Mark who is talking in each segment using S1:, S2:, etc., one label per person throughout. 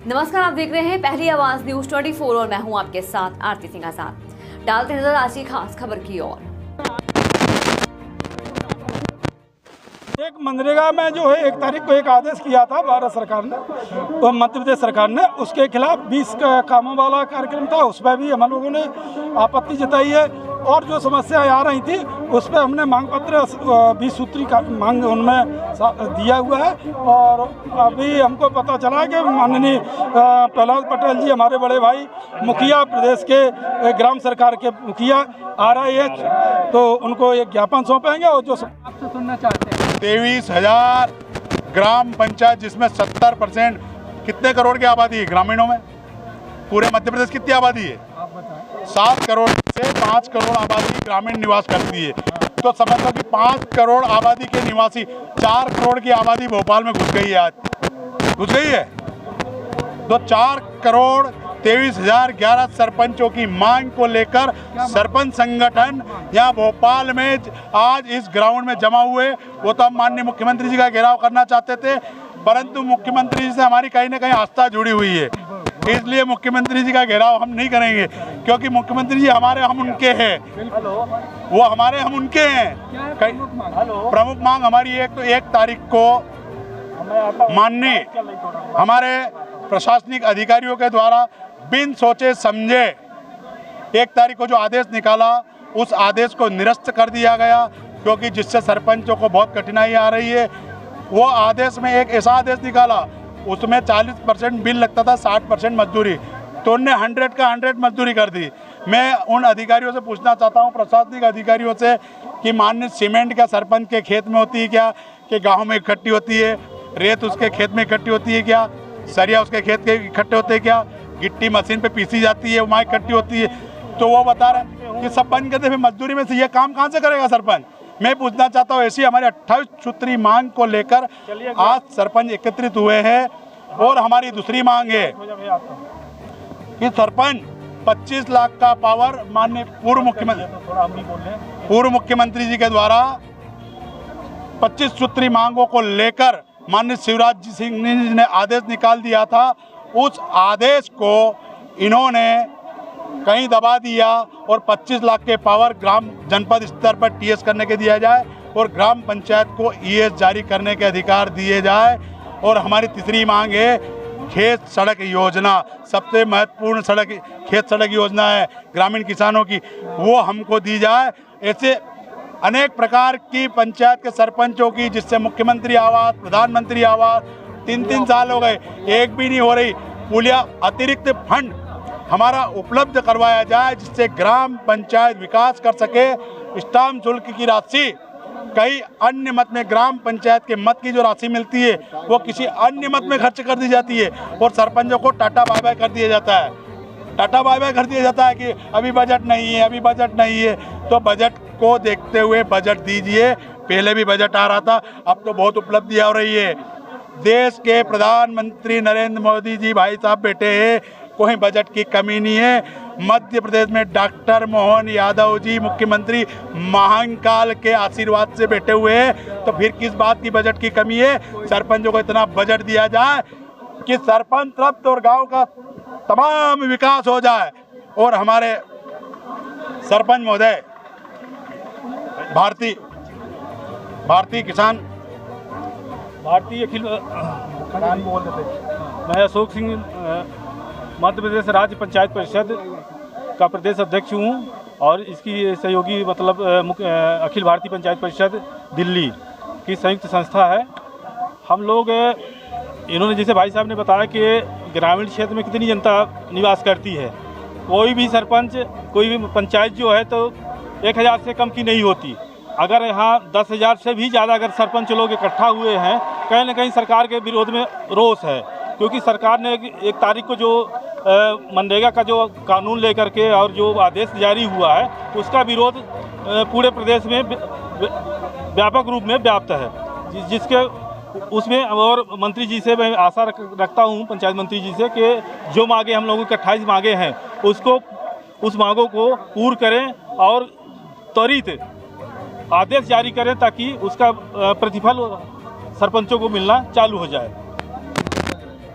S1: नमस्कार, आप देख रहे हैं पहली आवाज न्यूज 24 और मैं हूं आपके साथ आरती सिंह आजाद। डालते नजर आज की खास खबर की ओर।
S2: एक मनरेगा में जो है 1 तारीख को एक आदेश किया था भारत सरकार ने, तो मध्य प्रदेश सरकार ने, उसके खिलाफ 20 कामों वाला कार्यक्रम था, उसमें भी हम लोगों ने आपत्ति जताई है। और जो समस्याएं आ रही थी उस पर हमने मांग पत्र 20 सूत्री का मांग उनमें दिया हुआ है। और अभी हमको पता चला कि माननीय प्रहलाद पटेल जी, हमारे बड़े भाई मुखिया, प्रदेश के ग्राम सरकार के मुखिया RIH, तो उनको एक ज्ञापन सौंपेंगे। और जो आपसे सुनना चाहते हैं,
S3: 23,000 ग्राम पंचायत, जिसमें 70% कितने करोड़ की आबादी है ग्रामीणों में? पूरे मध्य प्रदेश कितनी आबादी है? 7 करोड़ से 5 करोड़ आबादी ग्रामीण निवास करती है। तो समझ लो कि 5 करोड़ आबादी के निवासी, 4 करोड़ की आबादी भोपाल में घुस गई है। आज घुस गई है। तो 4 करोड़ 23,011 सरपंचों की मांग को लेकर सरपंच संगठन यहाँ भोपाल में आज इस ग्राउंड में जमा हुए। वो तो हम माननीय मुख्यमंत्री जी का घेराव करना चाहते थे, परंतु मुख्यमंत्री जी से हमारी कहीं ना कहीं आस्था जुड़ी हुई है, इसलिए मुख्यमंत्री जी का घेराव हम नहीं करेंगे, क्योंकि मुख्यमंत्री जी हमारे हम उनके हैं, वो हमारे हम उनके हैं। प्रमुख मांग हमारी एक 1 तारीख को माननीय हमारे प्रशासनिक अधिकारियों के द्वारा बिन सोचे समझे 1 तारीख को जो आदेश निकाला, उस आदेश को निरस्त कर दिया गया, क्योंकि जिससे सरपंचों को बहुत कठिनाई आ रही है। वो आदेश में एक ऐसा आदेश निकाला, उसमें 40% बिल लगता था, 60% मजदूरी, तो उनने 100 का 100 मजदूरी कर दी। मैं उन अधिकारियों से पूछना चाहता हूं, प्रशासनिक अधिकारियों से, कि मान्य सीमेंट क्या सरपंच के खेत में होती है क्या, कि गाँव में इकट्ठी होती है? रेत उसके खेत में इकट्ठी होती है क्या? सरिया उसके खेत के इकट्ठे होते हैं क्या? गिट्टी मशीन पे पीसी जाती है, वहाँ इकट्ठी होती है? तो वो बता रहे हैं कि सब बंद करते, फिर मजदूरी में से ये काम कहाँ से करेगा सरपंच? मैं पूछना चाहता हूँ, ऐसी हमारी 28 सूत्री मांग को लेकर आज सरपंच एकत्रित हुए हैं। और हमारी दूसरी मांग है कि सरपंच 25 लाख का पावर माननीय पूर्व मुख्यमंत्री जी के द्वारा 25 सूत्री मांगों को लेकर माननीय शिवराज सिंह जी ने आदेश निकाल दिया था। उस आदेश को इन्होंने कहीं दबा दिया और 25 लाख के पावर ग्राम जनपद स्तर पर TS करने के दिया जाए और ग्राम पंचायत को ES जारी करने के अधिकार दिए जाए। और हमारी तीसरी मांग है खेत सड़क योजना, सबसे महत्वपूर्ण सड़क खेत सड़क योजना है ग्रामीण किसानों की, वो हमको दी जाए। ऐसे अनेक प्रकार की पंचायत के सरपंचों की, जिससे मुख्यमंत्री आवास, प्रधानमंत्री आवास 3-3 साल हो गए, एक भी नहीं हो रही। पुलिया अतिरिक्त फंड हमारा उपलब्ध करवाया जाए, जिससे ग्राम पंचायत विकास कर सके। स्टाम्प शुल्क की राशि कई अन्य मत में, ग्राम पंचायत के मत की जो राशि मिलती है वो किसी अन्य मत में खर्च कर दी जाती है और सरपंचों को टाटा बाय बाय कर दिया जाता है। टाटा बाय बाय कर दिया जाता है कि अभी बजट नहीं है, अभी बजट नहीं है। तो बजट को देखते हुए बजट दीजिए। पहले भी बजट आ रहा था, अब तो बहुत उपलब्धियाँ हो रही है। देश के प्रधानमंत्री नरेंद्र मोदी जी भाई साहब बैठे हैं, कोई बजट की कमी नहीं है। मध्य प्रदेश में डॉक्टर मोहन यादव जी मुख्यमंत्री महाकाल के आशीर्वाद से बैठे हुए हैं, तो फिर किस बात की बजट की कमी है? सरपंचों को इतना बजट दिया जाए कि सरपंच तृप्त और गांव का तमाम विकास हो जाए। और हमारे सरपंच महोदय भारतीय अखिल बोल देते,
S4: मैं अशोक सिंह मध्य प्रदेश राज्य पंचायत परिषद का प्रदेश अध्यक्ष हूँ और इसकी सहयोगी अखिल भारतीय पंचायत परिषद दिल्ली की संयुक्त संस्था है। हम लोग, इन्होंने जैसे भाई साहब ने बताया कि ग्रामीण क्षेत्र में कितनी जनता निवास करती है, कोई भी सरपंच, कोई भी पंचायत जो है तो 1000 से कम की नहीं होती। अगर यहाँ 10,000 से भी ज़्यादा अगर सरपंच लोग इकट्ठा हुए हैं, कहीं ना कहीं सरकार के विरोध में रोष है, क्योंकि सरकार ने 1 तारीख को जो मनरेगा का जो कानून लेकर के और जो आदेश जारी हुआ है, उसका विरोध पूरे प्रदेश में व्यापक रूप में व्याप्त है। जिसके उसमें और मंत्री जी से मैं आशा रखता हूँ, पंचायत मंत्री जी से, कि जो मांगे हम लोगों के 28 मांगे हैं उस मांगों को पूर्ण करें और त्वरित आदेश जारी करें, ताकि उसका प्रतिफल सरपंचों को मिलना चालू हो जाए।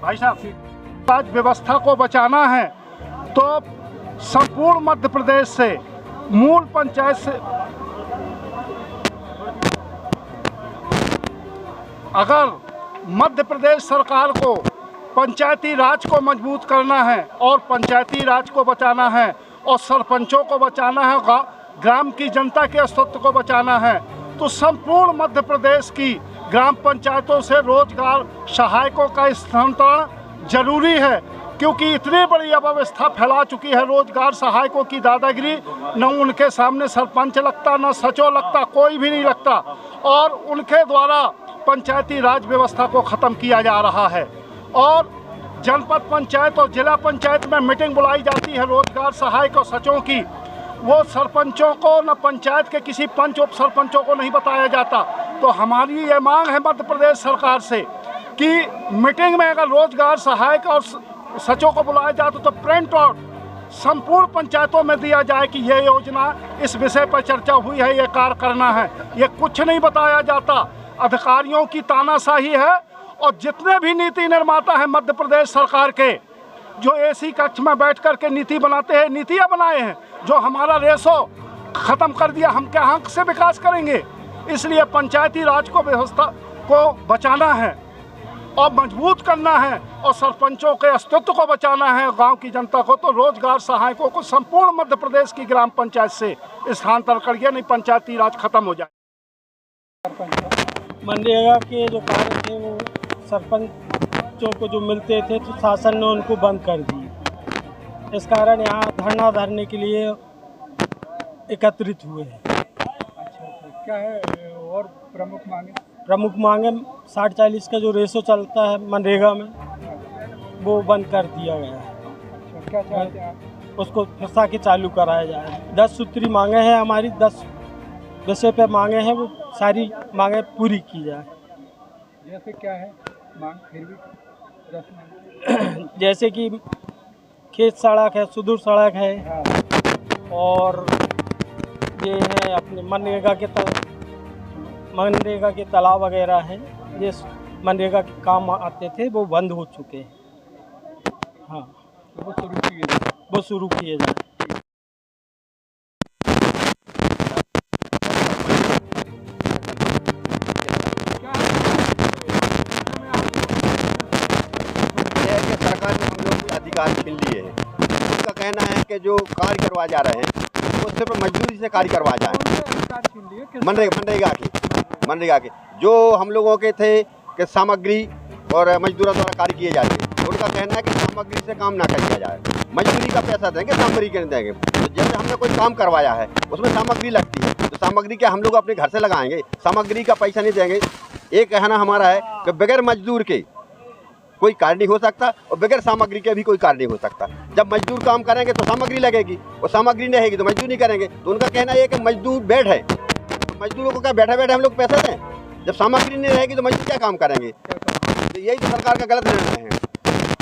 S2: भाई साहब
S5: राज व्यवस्था को बचाना है तो संपूर्ण मध्य प्रदेश से मूल पंचायत से अगर मध्य प्रदेश सरकार को पंचायती राज को मजबूत करना है और पंचायती राज को बचाना है और सरपंचों को बचाना है, ग्राम की जनता के अस्तित्व को बचाना है, तो संपूर्ण मध्य प्रदेश की ग्राम पंचायतों से रोजगार सहायकों का स्थानांतरण जरूरी है, क्योंकि इतनी बड़ी अव्यवस्था फैला चुकी है रोजगार सहायकों की दादागिरी। न उनके सामने सरपंच लगता, न सचिव लगता, कोई भी नहीं लगता, और उनके द्वारा पंचायती राज व्यवस्था को ख़त्म किया जा रहा है। और जनपद पंचायत और जिला पंचायत में मीटिंग बुलाई जाती है रोजगार सहायक और सचिवों की, वो सरपंचों को न पंचायत के किसी पंच उप सरपंचों को नहीं बताया जाता। तो हमारी ये मांग है मध्य प्रदेश सरकार से कि मीटिंग में अगर रोजगार सहायक और सचिवों को बुलाया जाए तो प्रिंट आउट संपूर्ण पंचायतों में दिया जाए कि ये योजना इस विषय पर चर्चा हुई है, ये कार्य करना है। ये कुछ नहीं बताया जाता, अधिकारियों की तानाशाही है। और जितने भी नीति निर्माता हैं मध्य प्रदेश सरकार के, जो एसी कक्ष में बैठ कर के नीति बनाते हैं, नीतियाँ बनाए हैं, जो हमारा रेशो ख़त्म कर दिया, हम क्या हक से विकास करेंगे। इसलिए पंचायती राज को व्यवस्था को बचाना है और मजबूत करना है और सरपंचों के अस्तित्व को बचाना है, गांव की जनता को। तो रोजगार सहायकों को संपूर्ण मध्य प्रदेश की ग्राम पंचायत से स्थानांतरण करिए, नहीं पंचायती राज खत्म हो जाए।
S6: मनरेगा के जो कार्य थे वो सरपंचों को जो मिलते थे तो शासन ने उनको बंद कर दिए। इस कारण यहाँ धरना धरने के लिए एकत्रित हुए हैं।
S2: अच्छा, क्या है और प्रमुख मांगे?
S6: प्रमुख मांगे 60-40 का जो रेशो चलता है मनरेगा में वो बंद कर दिया गया है।
S2: अच्छा, क्या चाहते हैं आप?
S6: उसको फिर के चालू कराया जाए। 10 सूत्री मांगे हैं हमारी, 10 विषय पे मांगे हैं, वो सारी मांगे पूरी की जाए।
S2: जैसे क्या है मांग? फिर भी
S6: जैसे कि खेत सड़क है, सुदूर सड़क है, और ये है अपने मनरेगा के तालाब वगैरह हैं, ये मनरेगा के काम आते थे वो बंद हो चुके हैं। हाँ,
S2: वो शुरू किए
S6: जाए।
S7: सरकार ने हम लोगों के अधिकार छीन लिए हैं। उनका कहना है कि जो कार्य करवा जा रहे हैं वो सिर्फ मजदूरी से कार्य करवा जाए। मनरेगा के जो हम लोगों के थे कि सामग्री और मजदूरों द्वारा कार्य किए जाते हैं, तो उनका कहना है कि सामग्री से काम ना किया जाए, मजदूरी का पैसा देंगे, सामग्री के नहीं देंगे। तो जैसे हमने कोई काम करवाया है उसमें सामग्री लगती है, तो सामग्री क्या हम लोग अपने घर से लगाएंगे, सामग्री का पैसा नहीं देंगे। एक कहना हमारा है कि बगैर मजदूर के कोई कार्य नहीं हो सकता और बगैर सामग्री के भी कोई कार्य नहीं हो सकता। जब मजदूर काम करेंगे तो सामग्री लगेगी, और सामग्री नहीं रहेगी तो मजदूर नहीं करेंगे। तो उनका कहना है कि मजदूर बैठ है, तो मजदूरों को क्या बैठे बैठे हम लोग पैसा दें? जब सामग्री नहीं रहेगी तो मजदूर क्या काम करेंगे? तो यही तो सरकार का गलत निर्णय है।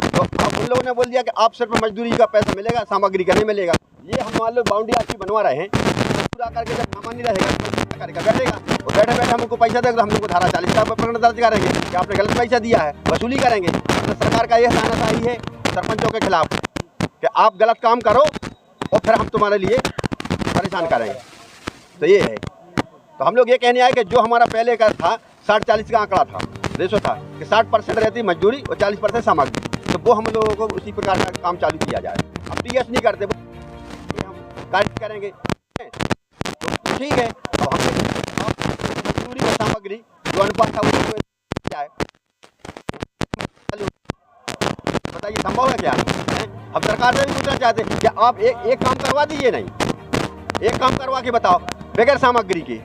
S7: तो अब उन लोगों ने बोल दिया कि आप सिर्फ मजदूरी का पैसा मिलेगा, सामग्री का नहीं मिलेगा। ये हम मान लो बाउंड्री आपकी बनवा रहे हैं, पूरा करके जब सामान नहीं रहेगा तो करेगा, बैठेगा और बैठे बैठे हमको पैसा देगा तो हम लोग को धारा 40 का प्रकरण दर्ज करेंगे कि आपने गलत पैसा दिया है, वसूली करेंगे। तो सरकार का यह तानाशाही है सरपंचों के खिलाफ कि आप गलत काम करो और फिर हम तुम्हारे लिए परेशान करेंगे। तो ये है। तो हम लोग ये कहने आए कि जो हमारा पहले का था 60-40 का आंकड़ा था, रेशो था कि 60% रहती मजदूरी और 40% सामग्री, तो वो हम लोगों को उसी प्रकार का काम चालू किया जाए। अब टीएस नहीं करते, हम कार्य करेंगे तो ठीक है। तो हम मजदूरी और सामग्री जो अनुपात था उसको जाए, बताइए संभव है क्या? हम सरकार से भी पूछना चाहते हैं कि आप एक काम करवा दीजिए, नहीं एक काम करवा के बताओ बगैर सामग्री के।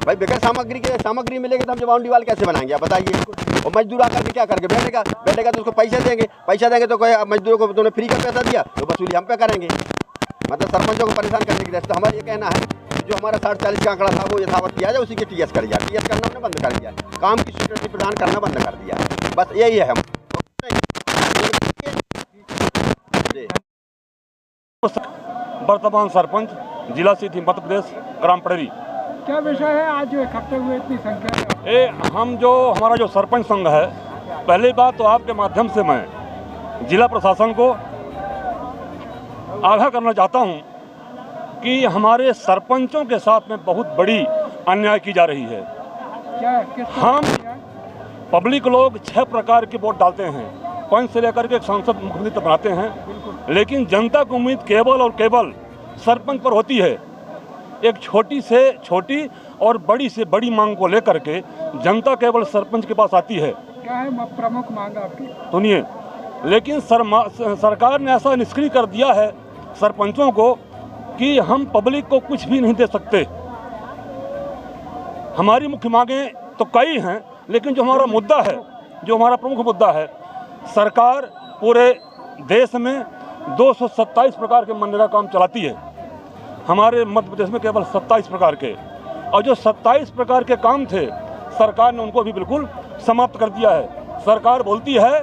S7: भाई बगैर सामग्री के सामग्री मिलेगी तो हम बाउंड्री वाल कैसे बनाएंगे आप बताइए? और मजदूर आकर के क्या करके बैठेगा तो उसको पैसे देंगे तो कोई मजदूरों को तुमने फ्री का पैसा दिया तो वसूली हम पे करेंगे। मतलब सरपंचों को परेशान करने की। तो हमारा ये कहना है कि जो हमारा 60-40 का आंकड़ा था वो यथावत किया जाए, उसी के टीएस कर दिया। टीएस करना हमने बंद कर दिया, काम की स्वीकृति प्रदान करना बंद कर दिया। बस यही है। हम
S4: वर्तमान सरपंच जिला से थी मध्य प्रदेश ग्राम पड़ेरी।
S2: क्या विषय है आज जो इकट्ठे हुए इतनी संख्या में?
S4: हमारा जो सरपंच संघ है, पहली बात तो आपके माध्यम से मैं
S8: जिला प्रशासन को आगाह करना चाहता हूं कि हमारे सरपंचों के साथ में बहुत बड़ी अन्याय की जा रही है। हम पब्लिक लोग 6 प्रकार के वोट डालते हैं, पंच से लेकर के सांसद मुख्यमंत्री तक बनाते हैं, लेकिन जनता की उम्मीद केवल और केवल सरपंच पर होती है। एक छोटी से छोटी और बड़ी से बड़ी मांग को लेकर के जनता केवल सरपंच के पास आती है।
S2: क्या है प्रमुख मांग आपकी?
S8: सुनिए, लेकिन सरकार ने ऐसा निष्क्रिय कर दिया है सरपंचों को कि हम पब्लिक को कुछ भी नहीं दे सकते। हमारी मुख्य मांगें तो कई हैं, लेकिन जो हमारा मुद्दा है, जो हमारा प्रमुख मुद्दा है, सरकार पूरे देश में 227 प्रकार के मनरेगा काम चलाती है। हमारे मध्य प्रदेश में केवल 27 प्रकार के, और जो 27 प्रकार के काम थे सरकार ने उनको भी बिल्कुल समाप्त कर दिया है। सरकार बोलती है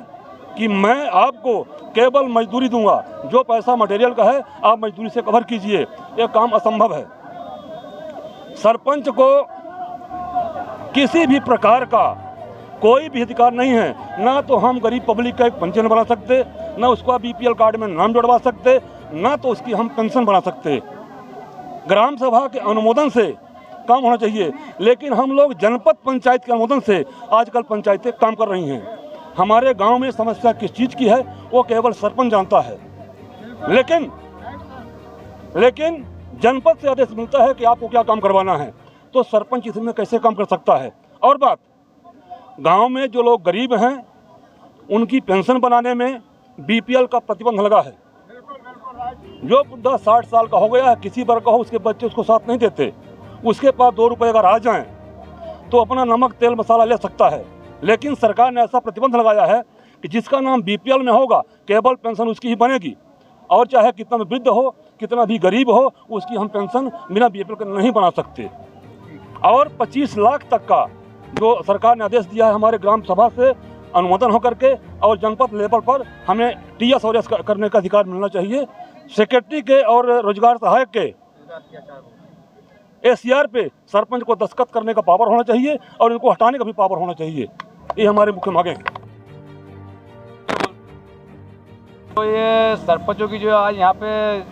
S8: कि मैं आपको केवल मजदूरी दूंगा, जो पैसा मटेरियल का है आप मजदूरी से कवर कीजिए। यह काम असंभव है। सरपंच को किसी भी प्रकार का कोई भी अधिकार नहीं है। ना तो हम गरीब पब्लिक का एक पेंशन बना सकते, ना उसका बीपीएल कार्ड में नाम जोड़वा सकते, ना तो उसकी हम पेंशन बना सकते। ग्राम सभा के अनुमोदन से काम होना चाहिए, लेकिन हम लोग जनपद पंचायत के अनुमोदन से आजकल पंचायतें काम कर रही हैं। हमारे गांव में समस्या किस चीज़ की है वो केवल सरपंच जानता है, लेकिन जनपद से आदेश मिलता है कि आपको क्या काम करवाना है, तो सरपंच इसमें कैसे काम कर सकता है। और बात, गांव में जो लोग गरीब हैं उनकी पेंशन बनाने में बीपीएल का प्रतिबंध लगा है। जो बुढ़ा 60 साल का हो गया है, किसी वर्ग का हो, उसके बच्चे उसको साथ नहीं देते, उसके पास 2 रुपये अगर आ जाएं तो अपना नमक तेल मसाला ले सकता है। लेकिन सरकार ने ऐसा प्रतिबंध लगाया है कि जिसका नाम बीपीएल में होगा केवल पेंशन उसकी ही बनेगी, और चाहे कितना भी वृद्ध हो, कितना भी गरीब हो, उसकी हम पेंशन बिना बीपीएल के नहीं बना सकते। और 25 लाख तक का जो सरकार ने आदेश दिया है हमारे ग्राम सभा से अनुमोदन होकर के, और जनपद लेवल पर हमें टीएस और एस करने का अधिकार मिलना चाहिए। सेक्रेटरी के और रोजगार सहायक के एसीआर पे सरपंच को दस्तखत करने का पावर होना चाहिए, और इनको हटाने का भी पावर होना चाहिए। ये हमारे मुख्य मांगे हैं।
S9: तो ये सरपंचों की जो आज यहाँ पे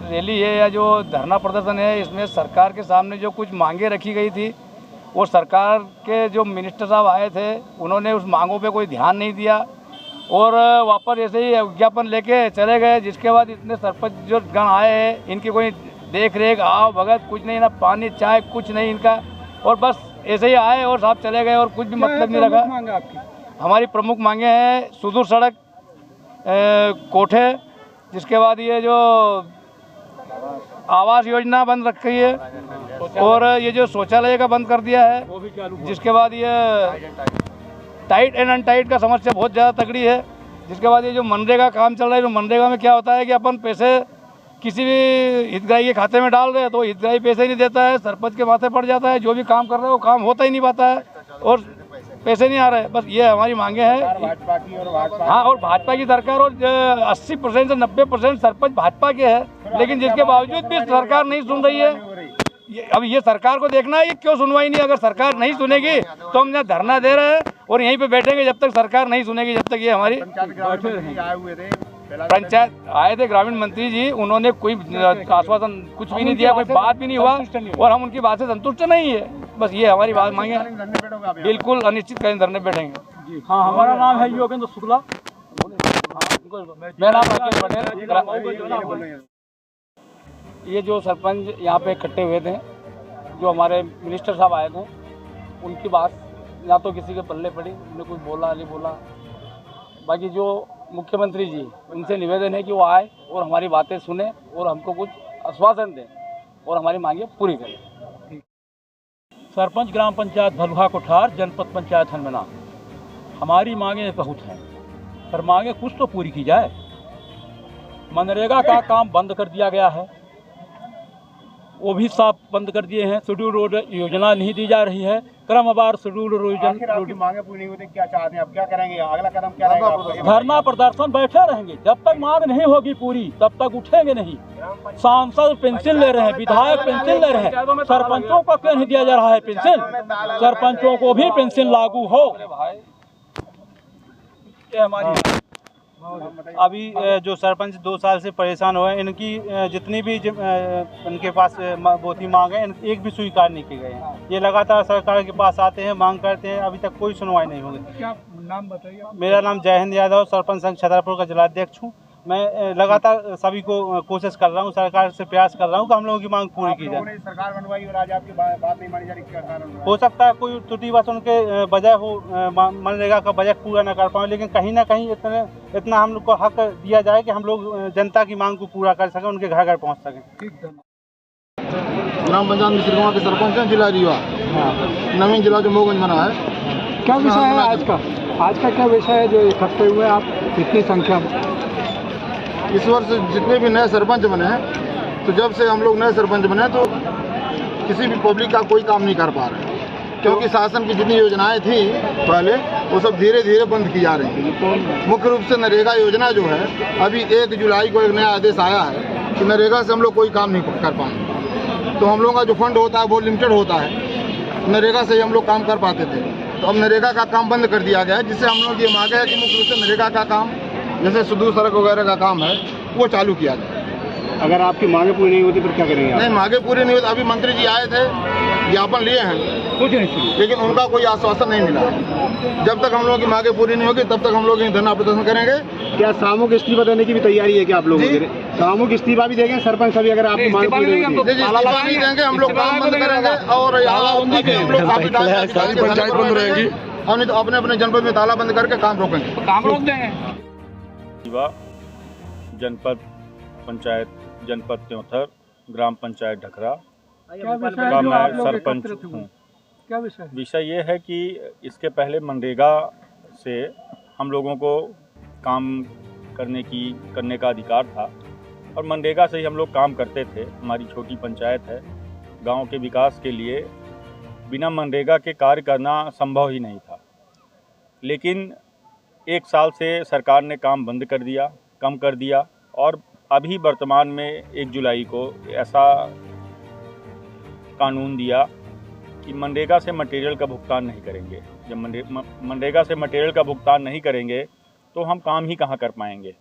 S9: रैली है या जो धरना प्रदर्शन है, इसमें सरकार के सामने जो कुछ मांगे रखी गई थी, वो सरकार के जो मिनिस्टर साहब आए थे उन्होंने उस मांगों पे कोई ध्यान नहीं दिया और वापस ऐसे ही विज्ञापन लेके चले गए। जिसके बाद इतने सरपंच जो गण आए हैं, इनकी कोई देख रेख आओ भगत कुछ नहीं, ना पानी चाय कुछ नहीं इनका, और बस ऐसे ही आए और साहब चले गए और कुछ भी मतलब नहीं रखा। हमारी प्रमुख मांगे हैं सुदूर सड़क, कोठे, जिसके बाद ये जो आवास योजना बंद रखी है, और ये जो शौचालय का बंद कर दिया है। जिसके बाद ये टाइट एंड अनटाइट का समस्या बहुत ज़्यादा तगड़ी है। जिसके बाद ये जो मनरेगा काम चल रहा है, जो मनरेगा में क्या होता है कि अपन पैसे किसी भी हितग्राही के खाते में डाल रहे हैं तो हितग्राही पैसे नहीं देता है, सरपंच के माथे पड़ जाता है। जो भी काम कर रहे हैं वो काम होता ही नहीं पाता है और पैसे नहीं आ रहे। बस ये हमारी मांगे हैं। भाजपा की और भाजपा की सरकार, और 80% से 90% सरपंच भाजपा के हैं, लेकिन जिसके बावजूद भी सरकार नहीं सुन रही है। अब ये सरकार को देखना है, ये क्यों सुनवाई नहीं। अगर सरकार नहीं सुनेगी तो हम यहाँ धरना दे रहे हैं और यहीं पे बैठेंगे जब तक सरकार नहीं सुनेगी, जब तक ये हमारी पंचायत आए थे ग्रामीण मंत्री जी, उन्होंने कोई आश्वासन कुछ भी नहीं दिया, कोई बात भी नहीं हुआ और हम उनकी बात से संतुष्ट नहीं है। बस ये हमारी बात मांगे, बिल्कुल अनिश्चित कहीं धरने बैठेंगे।
S4: हाँ, हमारा नाम है योगेंद्र शुक्ला।
S9: मेरा नाम राकेश पटेल। ये जो सरपंच यहाँ पे इकट्ठे हुए थे, जो हमारे मिनिस्टर साहब आए थे, उनकी बात या तो किसी के पल्ले पड़ी, उन्होंने कुछ बोला नहीं बोला। बाकी जो मुख्यमंत्री जी, उनसे निवेदन है कि वो आए और हमारी बातें सुने और हमको कुछ आश्वासन दें और हमारी मांगें पूरी करें।
S4: सरपंच ग्राम पंचायत भलुहा कोठार, जनपद पंचायत हनमना। हमारी मांगें बहुत हैं, पर मांगें कुछ तो पूरी की जाए। मनरेगा का काम बंद कर दिया गया है, वो भी साफ बंद कर दिए हैं। शेड्यूल रोड योजना नहीं दी जा रही है, क्रमवार शेड्यूल
S7: मांगे पूरी नहीं होती, क्या चाहते हैं आप, क्या करेंगे, अगला कदम क्या रहेगा?
S4: धरना प्रदर्शन बैठे रहेंगे जब तक मांग नहीं होगी पूरी, तब तक उठेंगे नहीं। सांसद पेंशन ले रहे हैं, विधायक पेंशन ले रहे हैं, सरपंचों को क्यों नहीं दिया जा रहा है पेंशन? सरपंचों को भी पेंशन लागू हो। ये हमारी अभी जो सरपंच 2 साल से परेशान हुए हैं, इनकी जितनी भी इनके पास वो थी मांग है, एक भी स्वीकार नहीं की गए हैं। ये लगातार सरकार के पास आते हैं, मांग करते हैं, अभी तक कोई सुनवाई नहीं होगी।
S2: क्या नाम बताइए?
S4: मेरा नाम जयहिंद यादव, सरपंच संघ छतरपुर का जिलाध्यक्ष हूँ। मैं लगातार सभी को कोशिश कर रहा हूँ, सरकार से प्रयास कर रहा हूँ कि हम लोगों की मांग पूरी की जाए।
S5: सरकार बनवाई और आज आपकी बात नहीं मानी जा रही, क्या कारण
S4: हो सकता है कोई त्रुटिवश उनके बजट हो, मनरेगा का बजट पूरा न कर पाए, लेकिन कहीं ना कहीं इतना हम लोग को हक दिया जाए कि हम लोग जनता की मांग को पूरा कर सकें, उनके घर घर पहुँच सकें।
S10: ग्राम पंचायत मिश्रिगांव के सरपंच हैं, जिला रीवा। नवीन जिला जो मोगंज बना है।
S2: क्या विषय है आज का? आज का क्या विषय है जो इकट्ठे हुए आप कितनी संख्या में?
S10: इस वर्ष जितने भी नए सरपंच बने हैं, तो जब से हम लोग नए सरपंच बने तो किसी भी पब्लिक का कोई काम नहीं कर पा रहे हैं, क्योंकि शासन की जितनी योजनाएं थी पहले वो सब धीरे धीरे बंद की जा रही हैं। मुख्य रूप से नरेगा योजना जो है, अभी 1 जुलाई को एक नया आदेश आया है कि नरेगा से हम लोग कोई काम नहीं कर पाएंगे। तो हम लोगों का जो फंड होता है वो लिमिटेड होता है, नरेगा से ही हम लोग काम कर पाते थे। तो अब नरेगा का काम बंद कर दिया गया है, जिससे हम लोग ये मांगे है कि मुख्य रूप से नरेगा का काम, जैसे सुदूर सड़क वगैरह का काम है, वो चालू किया जाए।
S5: अगर आपकी मांगे पूरी नहीं होती फिर क्या करेंगे आप?
S10: नहीं, मांगे पूरी नहीं होती। अभी मंत्री जी आए थे, ज्ञापन लिए हैं,
S5: कुछ नहीं,
S10: लेकिन उनका कोई आश्वासन नहीं मिला। जब तक हम लोगों की मांगे पूरी नहीं होगी तब तक हम लोग धरना प्रदर्शन करेंगे।
S5: क्या सामूहिक इस्तीफा देने की भी तैयारी है क्या आप लोगों की? सामूहिक इस्तीफा भी देंगे सरपंच सभी, अगर आपकी मांग पूरी नहीं होती?
S10: इस्तीफा नहीं देंगे, हम लोग काम बंद करेंगे और पंचायत बंद रहेगी। हम नहीं तो अपने अपने जनपद में ताला बंद करके काम रोकेंगे,
S2: काम रोक देंगे।
S4: जनपद पंचायत जनपद त्योंथर, ग्राम पंचायत ढकरा
S2: क्या विषय
S4: का
S2: है जो आप
S4: मैं
S2: लोग
S4: सरपंच
S2: एकत्रित हुए?
S4: हूँ।
S2: क्या विषय?
S4: विषय ये है कि इसके पहले मनरेगा से हम लोगों को काम करने का अधिकार था और मनरेगा से ही हम लोग काम करते थे। हमारी छोटी पंचायत है, गांव के विकास के लिए बिना मनरेगा के कार्य करना संभव ही नहीं था। लेकिन 1 साल से सरकार ने काम बंद कर दिया, कम कर दिया और अभी वर्तमान में 1 जुलाई को ऐसा कानून दिया कि मनरेगा से मटेरियल का भुगतान नहीं करेंगे। जब मनरेगा से मटेरियल का भुगतान नहीं करेंगे तो हम काम ही कहाँ कर पाएंगे।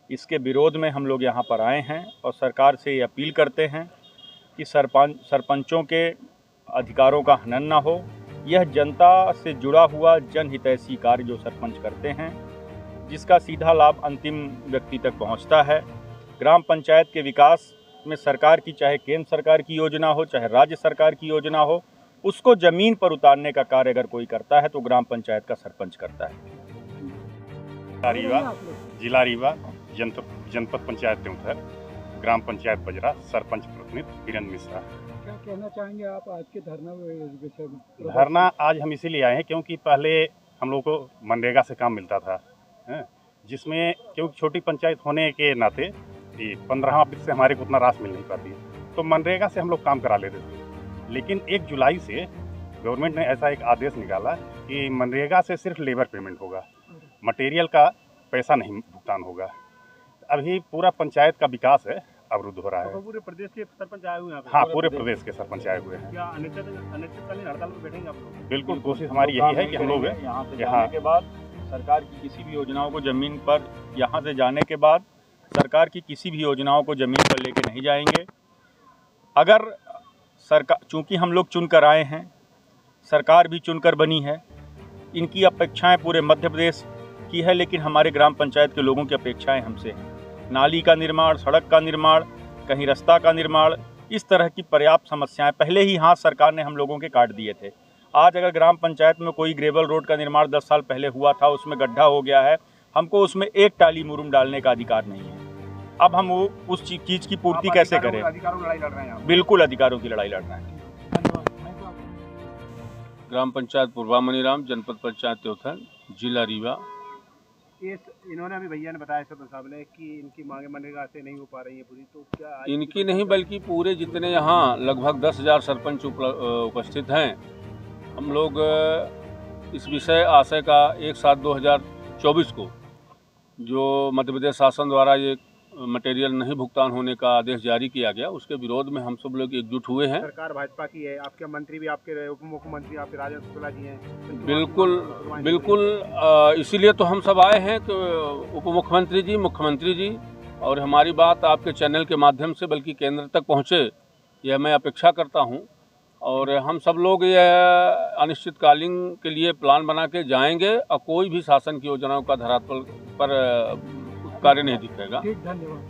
S4: इसके विरोध में हम लोग यहाँ पर आए हैं और सरकार से ये अपील करते हैं कि सरपंचों के अधिकारों का हनन न हो। यह जनता से जुड़ा हुआ जनहितैषी कार्य जो सरपंच करते हैं, जिसका सीधा लाभ अंतिम व्यक्ति तक पहुंचता है। ग्राम पंचायत के विकास में सरकार की, चाहे केंद्र सरकार की योजना हो, चाहे राज्य सरकार की योजना हो, उसको ज़मीन पर उतारने का कार्य अगर कोई करता है तो ग्राम पंचायत का सरपंच करता है।
S3: जिला रीवा, जनपद पंचायत त्योंथर, ग्राम पंचायत बजरा, सरपंच प्रतिनिधि वीरेंद्र मिश्रा।
S2: क्या कहना चाहेंगे आप आज के धरना विषय में?
S3: धरना आज हम इसीलिए आए हैं क्योंकि पहले हम लोग को मनरेगा से काम मिलता था, जिसमें क्योंकि छोटी पंचायत होने के नाते 15वां से हमारे को उतना राशि मिल नहीं पाती है, तो मनरेगा से हम लोग काम करा लेते थे। लेकिन 1 जुलाई से गवर्नमेंट ने ऐसा एक आदेश निकाला कि मनरेगा से सिर्फ लेबर पेमेंट होगा, मटेरियल का पैसा नहीं भुगतान होगा। अभी पूरा पंचायत का विकास है अवरुद्ध हो रहा है।
S5: तो पूरे प्रदेश के सरपंच आए हुए हैं?
S3: हाँ, पूरे प्रदेश के सरपंच आए हुए हैं।
S5: क्या अनिश्चितकालीन हड़ताल में बैठेंगे आप लोग?
S3: बिल्कुल, कोशिश हमारी यही है कि हम लोग
S4: यहाँ से जाने के बाद सरकार की किसी भी योजनाओं को ज़मीन पर, यहाँ से जाने के बाद सरकार की किसी भी योजनाओं को ज़मीन पर लेके नहीं जाएंगे। अगर सरकार, चूँकि हम लोग चुन कर आए हैं, सरकार भी चुनकर बनी है, इनकी अपेक्षाएं पूरे मध्य प्रदेश की है, लेकिन हमारे ग्राम पंचायत के लोगों की अपेक्षाएं हमसे हैं। नाली का निर्माण, सड़क का निर्माण, कहीं रास्ता का निर्माण, इस तरह की पर्याप्त समस्याएं पहले ही हाथ सरकार ने हम लोगों के काट दिए थे। आज अगर ग्राम पंचायत में कोई ग्रेवल रोड का निर्माण 10 साल पहले हुआ था, उसमें गड्ढा हो गया है, हमको उसमें एक टाली मुरुम डालने का अधिकार नहीं है। अब हम वो उस चीज़ की पूर्ति कैसे करें?
S5: अधिकारों की लड़ाई लड़ रहे हैं?
S4: बिल्कुल, अधिकारों की लड़ाई लड़ रहे हैं।
S11: ग्राम पंचायत पूर्वा मनीराम, जनपद पंचायत त्योथर, जिला रीवा।
S5: इन्होंने अभी भैया ने बताया सरपंच साहब ने कि इनकी मांगे मनरेगा से नहीं हो पा रही है पूरी, तो क्या
S11: इनकी नहीं बल्कि पूरे जितने यहाँ लगभग 10,000 सरपंच उपस्थित हैं, हम लोग इस विषय आशय का 1/7/2024 को जो मध्य प्रदेश शासन द्वारा ये मटेरियल नहीं भुगतान होने का आदेश जारी किया गया, उसके विरोध में हम सब लोग एकजुट हुए हैं।
S12: सरकार भाजपा की है, आपके मंत्री भी आपके उप मुख्यमंत्री आपके राजेंद्र शुक्ला जी हैं।
S11: बिल्कुल बिल्कुल, इसीलिए तो हम सब आए हैं कि उप मुख्यमंत्री जी, मुख्यमंत्री जी और हमारी बात आपके चैनल के माध्यम से बल्कि केंद्र तक पहुँचे, यह मैं अपेक्षा करता हूँ। और हम सब लोग ये अनिश्चितकालीन के लिए प्लान बना के जाएंगे और कोई भी शासन की योजनाओं का धरातल पर कार्य नहीं दिखेगा।
S12: धन्यवाद।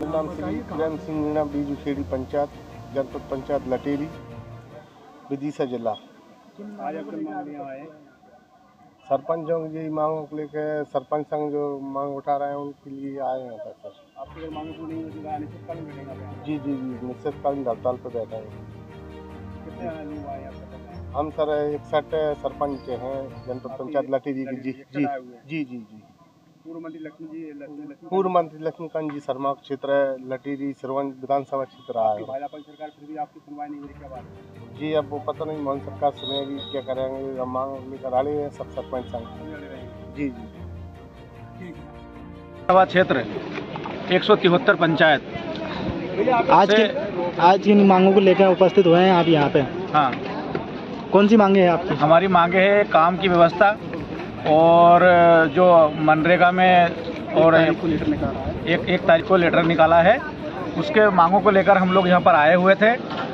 S12: नाम श्री प्रेम सिंह मीणा, बीजू खेड़ी पंचायत, जनपद पंचायत लटेरी, विदिशा जिला। आज आपके मांग आए सरपंचों की मांगों को लेकर सरपंच संघ जो मांग उठा रहे हैं उनके लिए आए हैं सर। आपकी अगर मांग पूरी नहीं होती तो अनिश्चितकालीन बैठेगा? जी जी जी, निश्चितकालीन हड़ताल पर बैठे हैं। कितने लोग आए हैं? हम सर 61 सरपंच हैं जनपद पंचायत लटेरी की। जी जी जी जी जी। पूर्व मंत्री लक्ष्मीकांत जी शर्मा क्षेत्र लटेरी सरवंज विधानसभा क्षेत्र आए। भाजपा की सरकार फिर भी आपकी सुनवाई नहीं हो रही, क्या बात है? जी अब वो पता नहीं मोहन सरकार सुनेगी, क्या करेंगे, मांग लेकर आ रहे हैं सब सरपंच संघ। जी जी।
S9: सभा क्षेत्र 173 पंचायत
S6: आज इन मांगों को लेकर उपस्थित हुए हैं आप यहाँ पे।
S9: हाँ,
S6: कौन सी मांगे हैं आपकी?
S9: हमारी मांगे है काम की व्यवस्था और जो मनरेगा में और एक तारीख को लेटर निकाला है, उसके मांगों को लेकर हम लोग यहाँ पर आए हुए थे।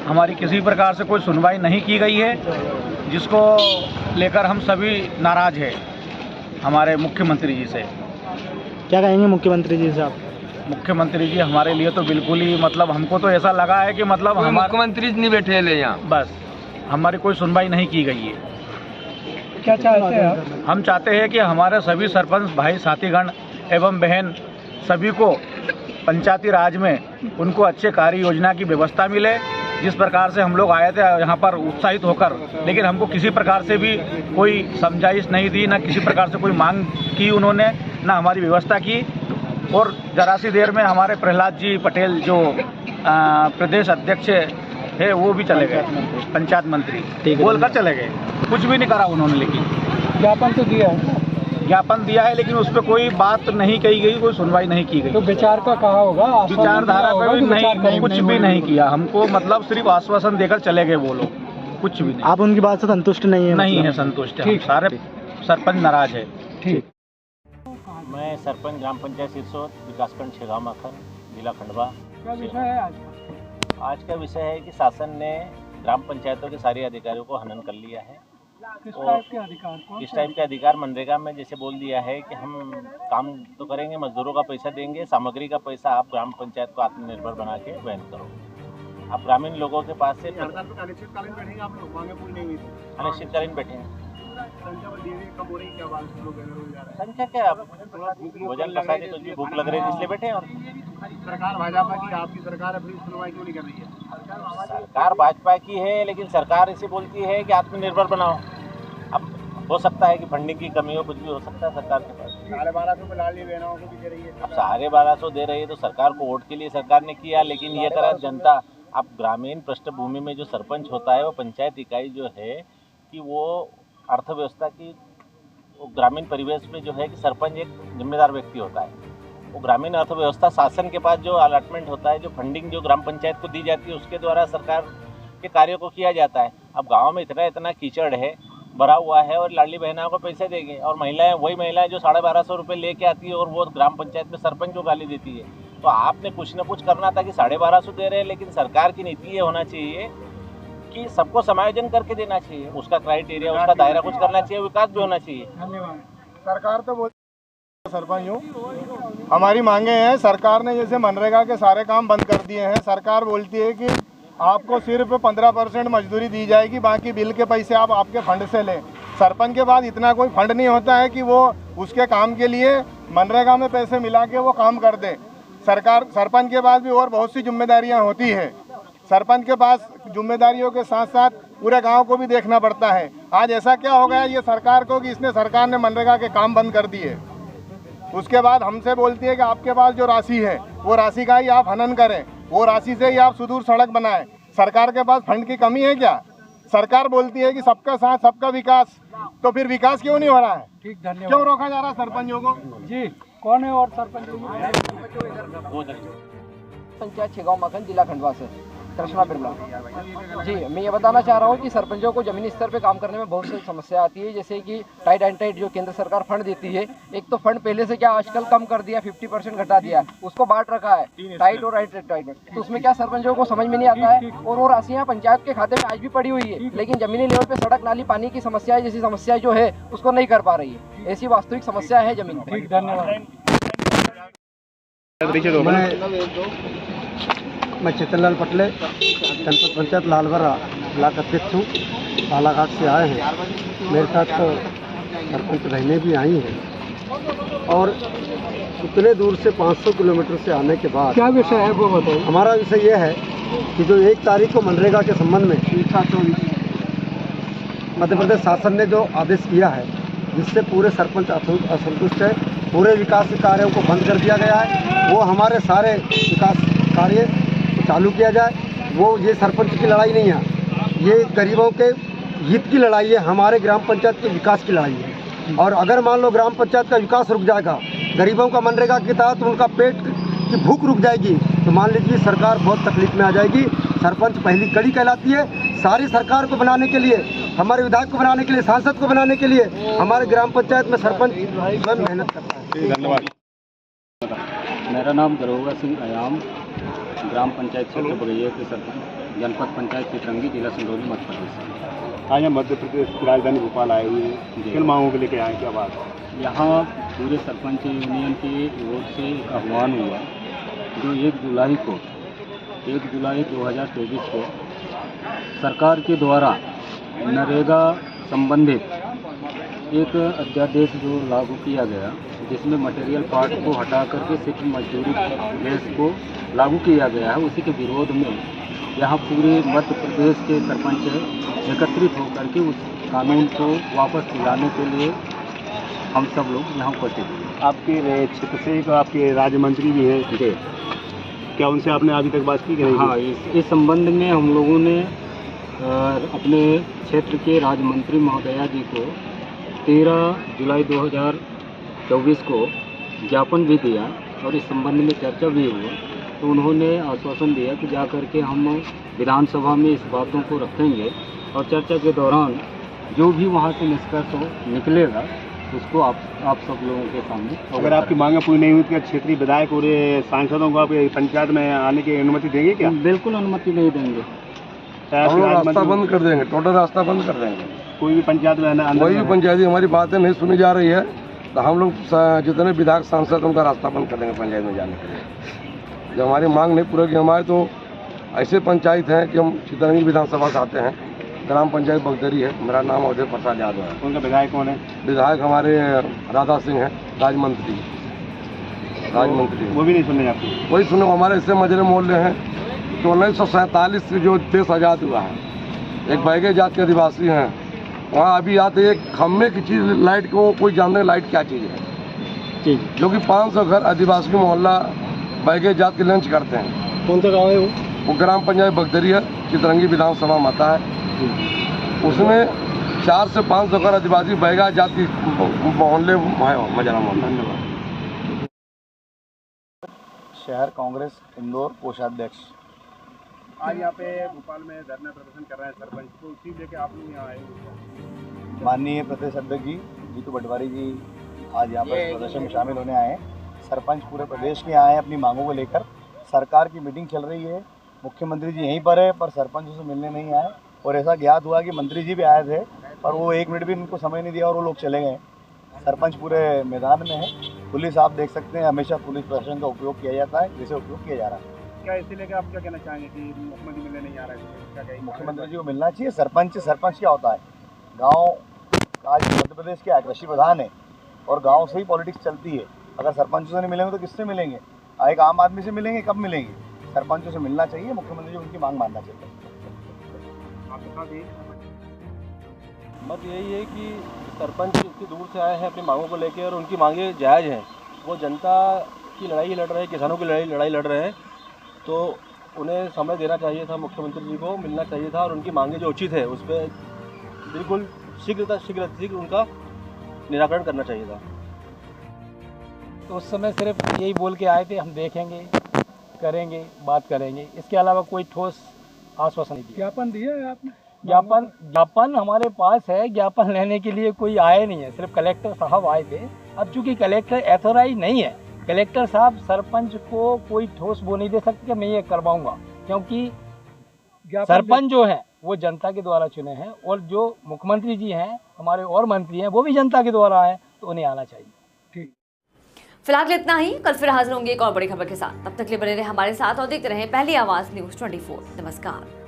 S9: हमारी किसी प्रकार से कोई सुनवाई नहीं की गई है, जिसको लेकर हम सभी नाराज हैं हमारे मुख्यमंत्री जी से।
S6: क्या कहेंगे मुख्यमंत्री जी से आप?
S9: मुख्यमंत्री जी हमारे लिए तो बिल्कुल ही मतलब हमको तो ऐसा लगा है कि मतलब हमारे
S13: मुख्यमंत्री नहीं बैठे ले यहाँ,
S9: बस हमारी कोई सुनवाई नहीं की गई है।
S6: क्या चाहते हैं आप?
S9: हम चाहते हैं कि हमारे सभी सरपंच भाई साथीगण एवं बहन सभी को पंचायती राज में उनको अच्छे कार्य योजना की व्यवस्था मिले। जिस प्रकार से हम लोग आए थे यहाँ पर उत्साहित होकर, लेकिन हमको किसी प्रकार से भी कोई समझाइश नहीं दी, ना किसी प्रकार से कोई मांग की उन्होंने, ना हमारी व्यवस्था की। और जरा सी देर में हमारे प्रहलाद जी पटेल जो प्रदेश अध्यक्ष है वो भी चले गए, पंचायत मंत्री बोलकर चले गए, कुछ भी नहीं करा उन्होंने। लेकिन
S6: ज्ञापन तो दिया है,
S9: ज्ञापन दिया है, लेकिन उस पर कोई बात नहीं कही गई, कोई सुनवाई नहीं की गई।
S6: तो विचार का कहा होगा,
S9: विचारधारा पर भी नहीं, कुछ भी नहीं किया हमको, मतलब सिर्फ आश्वासन देकर चले गए वो लोग, कुछ भी नहीं।
S6: आप उनकी बात से संतुष्ट नहीं है?
S9: नहीं है संतुष्ट, हम सारे सरपंच नाराज है।
S6: ठीक।
S14: मैं सरपंच ग्राम पंचायत सिरसोद, विकासखंड छेगांव माखन, जिला खंडवा।
S6: क्या विषय है आज?
S14: आज का विषय है कि शासन ने ग्राम पंचायतों के सारे अधिकारियों को हनन कर लिया है।
S6: किस टाइप के अधिकार?
S14: इस टाइप के अधिकार मनरेगा में जैसे बोल दिया है कि हम काम तो करेंगे, मजदूरों का पैसा देंगे, सामग्री का पैसा आप ग्राम पंचायत को आत्मनिर्भर बना के वहन करो। आप ग्रामीण लोगों के पास से
S12: अनिश्चितकालीन बैठेंगे आप लोग? मांगे पूरी नहीं हुई थी?
S14: अनिश्चितकालीन बैठे संख्या क्या, भोजन पका के कुछ भी भूख लग रही है इसलिए बैठे। और
S12: सरकार भाजपा की, आपकी सरकार अपनी सुनवाई क्यों नहीं कर रही है?
S14: सरकार भाजपा की है, लेकिन सरकार इसे बोलती है कि आत्मनिर्भर बनाओ। अब हो सकता है कि फंडिंग की कमी हो, कुछ भी हो सकता है सरकार के पास।
S12: 1250 में लाडली बहनों को भी दे रही है।
S14: अब 1250 दे रही है तो सरकार को वोट के लिए सरकार ने किया, लेकिन ये करा जनता। अब ग्रामीण पृष्ठभूमि में जो सरपंच होता है, वो पंचायत इकाई जो है कि वो अर्थव्यवस्था की, वो ग्रामीण परिवेश में जो है कि सरपंच एक जिम्मेदार व्यक्ति होता है। वो ग्रामीण अर्थव्यवस्था शासन के पास जो अलॉटमेंट होता है, जो फंडिंग जो ग्राम पंचायत को दी जाती है, उसके द्वारा सरकार के कार्यों को किया जाता है। अब गांव में इतना कीचड़ है, भरा हुआ है, और लाडली बहनों को पैसे देंगे, और महिलाएं वही महिलाएं जो 1250 रुपये लेके आती है और वो ग्राम पंचायत में सरपंच को गाली देती है। तो आपने कुछ न कुछ करना था कि 1250 दे रहे हैं, लेकिन सरकार की नीति ये होना चाहिए कि सबको समायोजन करके देना चाहिए, उसका क्राइटेरिया, उसका दायरा कुछ करना चाहिए, विकास भी होना चाहिए।
S12: धन्यवाद। सरकार तो बोलती सरपंच हूँ, हमारी मांगे हैं, सरकार ने जैसे मनरेगा के सारे काम बंद कर दिए हैं। सरकार बोलती है कि आपको सिर्फ 15% मजदूरी दी जाएगी, बाकी बिल के पैसे आप आपके फंड से लें। सरपंच के पास इतना कोई फंड नहीं होता है कि वो उसके काम के लिए मनरेगा में पैसे मिला के वो काम कर दे। सरपंच के पास भी और बहुत सी जिम्मेदारियाँ होती है। सरपंच के पास जिम्मेदारियों के साथ साथ पूरे गांव को भी देखना पड़ता है। आज ऐसा क्या हो गया ये सरकार को कि सरकार ने मनरेगा के काम बंद कर दिए। उसके बाद हमसे बोलती है कि आपके पास जो राशि है वो राशि का ही आप हनन करें, वो राशि से ही आप सुदूर सड़क बनाएं। सरकार के पास फंड की कमी है क्या? सरकार बोलती है कि सबका साथ सबका विकास, तो फिर विकास क्यों नहीं हो रहा है?
S6: ठीक, धन्यवाद।
S12: क्यों रोका जा रहा है सरपंचों को?
S6: जी,
S9: कौन है और सरपंच?
S13: पंचायत छिगांव मखन, जिला खंडवा से कृष्णा बिरला। जी, मैं ये बताना चाह रहा हूँ कि सरपंचों को जमीनी स्तर पे काम करने में बहुत सी समस्या आती है, जैसे कि टाइट एंड टाइट जो केंद्र सरकार फंड देती है, एक तो फंड पहले से क्या आजकल कम कर दिया, 50% घटा दिया है, उसको बांट रखा है टाइट और टाइट में, तो उसमें क्या सरपंचों को समझ में नहीं आता है, और वो राशियाँ पंचायत के खाते में आज भी पड़ी हुई है, लेकिन जमीनी लेवल पे सड़क नाली पानी की समस्या जैसी समस्या जो है उसको नहीं कर पा रही है। ऐसी वास्तविक समस्या है जमीन पर।
S9: धन्यवाद।
S15: मैं चेतनलाल पटले, जनपद पंचायत लालबरा ब्लॉक अध्यक्ष हूँ। बालाघाट से आए हैं, मेरे साथ तो सरपंच बहनें भी आई हैं, और इतने दूर से 500 किलोमीटर से आने के बाद
S9: क्या विषय है वो बताइए।
S15: हमारा विषय यह है कि जो 1 तारीख को मनरेगा के संबंध में मध्य प्रदेश शासन ने जो आदेश किया है, जिससे पूरे सरपंच असंतुष्ट है, पूरे विकास के कार्यों को बंद कर दिया गया है, वो हमारे सारे विकास कार्य चालू किया जाए। वो ये सरपंच की लड़ाई नहीं है, ये गरीबों के हित की लड़ाई है, हमारे ग्राम पंचायत के विकास की लड़ाई है। और अगर मान लो ग्राम पंचायत का विकास रुक जाएगा, गरीबों का मनरेगा के तहत उनका पेट की भूख रुक जाएगी, तो मान लीजिए सरकार बहुत तकलीफ में आ जाएगी। सरपंच पहली कड़ी कहलाती है। सारी सरकार को बनाने के लिए, हमारे विधायक को बनाने के लिए, सांसद को बनाने के लिए हमारे ग्राम पंचायत में सरपंच स्वयं मेहनत करता है।
S3: धन्यवाद।
S16: मेरा नाम दरोगा सिंह अयाम, ग्राम पंचायत क्षेत्र बगैया के सरपंच, जनपद पंचायत चित्रंगी, जिला सिंगरौली, मध्य प्रदेश।
S12: आज हम मध्य प्रदेश की राजधानी भोपाल आए हुए हैं, किन मांगों को लेकर आए, क्या बात है?
S16: यहाँ पूरे सरपंच यूनियन की ओर से एक आह्वान हुआ जो 1 जुलाई 2024 को सरकार के द्वारा नरेगा संबंधित एक अध्यादेश जो लागू किया गया, जिसमें मटेरियल पार्ट को हटा करके सिर्फ मजदूरी बेस को लागू किया गया है, उसी के विरोध में यहाँ पूरे मध्य प्रदेश के सरपंच एकत्रित होकर के उस कानून को वापस दिलाने के लिए हम सब लोग यहाँ उपस्थित हैं।
S12: आपके क्षेत्र से एक आपके राज्य मंत्री भी हैं, क्या उनसे आपने अभी तक बात की?
S16: हाँ, इस संबंध में हम लोगों ने अपने क्षेत्र के राज्य मंत्री महोदया जी को 13 जुलाई 2024 को ज्ञापन भी दिया और इस संबंध में चर्चा भी हुआ। तो उन्होंने आश्वासन दिया कि जाकर के हम विधानसभा में इस बातों को रखेंगे और चर्चा के दौरान जो भी वहाँ से निष्कर्ष निकलेगा उसको आप सब लोगों के सामने।
S12: अगर आपकी मांगें पूरी नहीं हुई तो क्षेत्रीय विधायक और सांसदों को आप पंचायत में आने की अनुमति देंगे क्या?
S16: बिल्कुल अनुमति नहीं देंगे,
S15: रास्ता बंद कर देंगे, टोटल रास्ता बंद कर देंगे।
S12: कोई भी पंचायत में
S15: कोई भी पंचायती हमारी बातें नहीं सुनी जा रही है तो हम लोग जितने विधायक सांसद उनका रास्ता बंद कर देंगे पंचायत में जाने के लिए। जब हमारी मांग नहीं पूरी की, हमारे तो ऐसे पंचायत हैं कि हम चित्रंगी विधानसभा से आते हैं, ग्राम पंचायत बगदरी है, मेरा नाम अवधेय प्रसाद यादव है।
S12: उनका विधायक कौन है?
S15: विधायक हमारे राधा सिंह हैं, राज्य मंत्री।
S12: वो भी नहीं सुनने आपको?
S15: वही सुनो, हमारे ऐसे मजरे मोहल्ले हैं तो 1947 से जो देश आज़ाद हुआ है, एक बैगे जात के आदिवासी हैं, वहाँ अभी आते एक खम्भे की चीज़ लाइट को कोई जानते लाइट क्या चीज़ है, जो कि 500 घर आदिवासी मोहल्ला बैगे जात के लंच करते हैं।
S12: कौन सा गाँव है
S15: वो ग्राम पंचायत बगदरी है, चित्रंगी विधानसभा में आता है। उसमें 400 से 500 घर आदिवासी बैगा जाति मोहल्ले मजरा मोहल्ला।
S17: शहर कांग्रेस इंदौर कोषाध्यक्ष।
S12: आज यहाँ पे भोपाल में धरना प्रदर्शन कर रहे हैं सरपंच, तो उसी लेके आप लोग यहाँ आए?
S17: माननीय प्रदेश अध्यक्ष जी जीतू पटवारी जी आज यहाँ पर प्रदर्शन में शामिल होने आए हैं। सरपंच पूरे प्रदेश के आए हैं अपनी मांगों को लेकर। सरकार की मीटिंग चल रही है, मुख्यमंत्री जी यहीं पर है पर सरपंचों से मिलने नहीं आए, और ऐसा ज्ञात हुआ कि मंत्री जी भी आए थे पर वो 1 मिनट भी उनको समय नहीं दिया और वो लोग चले गए। सरपंच पूरे मैदान में है। पुलिस आप देख सकते हैं, हमेशा पुलिस प्रशासन का उपयोग किया जाता है, जैसे उपयोग किया जा रहा है।
S12: क्या इसी लेकर आप क्या कहना चाहेंगे कि मुख्यमंत्री मिलने नहीं आ रहे थे? क्या कहेंगे?
S17: मुख्यमंत्री जी को मिलना चाहिए। सरपंच क्या होता है? गाँव आज मध्य प्रदेश के कृषि प्रधान है और गाँव से ही पॉलिटिक्स चलती है। अगर सरपंचों से नहीं मिलेंगे तो किससे मिलेंगे? एक आम आदमी से मिलेंगे, कब मिलेंगे? सरपंचों से मिलना चाहिए, मुख्यमंत्री जी उनकी मांग मानना चाहिए।
S18: मत यही है कि सरपंच इतनी दूर से आए हैं अपनी मांगों को लेकर और उनकी मांगें जायज़ हैं। वो जनता की लड़ाई लड़ रहे हैं, किसानों की लड़ाई लड़ रहे हैं, तो उन्हें समय देना चाहिए था, मुख्यमंत्री जी को मिलना चाहिए था और उनकी मांगें जो उचित है उस पर बिल्कुल शीघ्र उनका निराकरण करना चाहिए था।
S9: तो उस समय सिर्फ यही बोल के आए थे हम देखेंगे, करेंगे, बात करेंगे, इसके अलावा कोई ठोस आश्वासन नहीं दिया।
S2: ज्ञापन दिया है आपने?
S9: ज्ञापन हमारे पास है, ज्ञापन लेने के लिए कोई आए नहीं है, सिर्फ कलेक्टर साहब आए थे। अब चूंकि कलेक्टर एथोराइज नहीं है, कलेक्टर साहब सरपंच को कोई ठोस वो नहीं दे सकते कि मैं ये करवाऊंगा, क्योंकि सरपंच जो है वो जनता के द्वारा चुने हैं और जो मुख्यमंत्री जी हैं हमारे और मंत्री हैं वो भी जनता के द्वारा हैं, तो उन्हें आना चाहिए।
S2: ठीक,
S1: फिलहाल इतना ही। कल फिर हाजिर होंगे एक और बड़ी खबर के साथ। तब तक के लिए बने रहे हमारे साथ और देखते रहें पहली आवाज न्यूज़ 24। नमस्कार।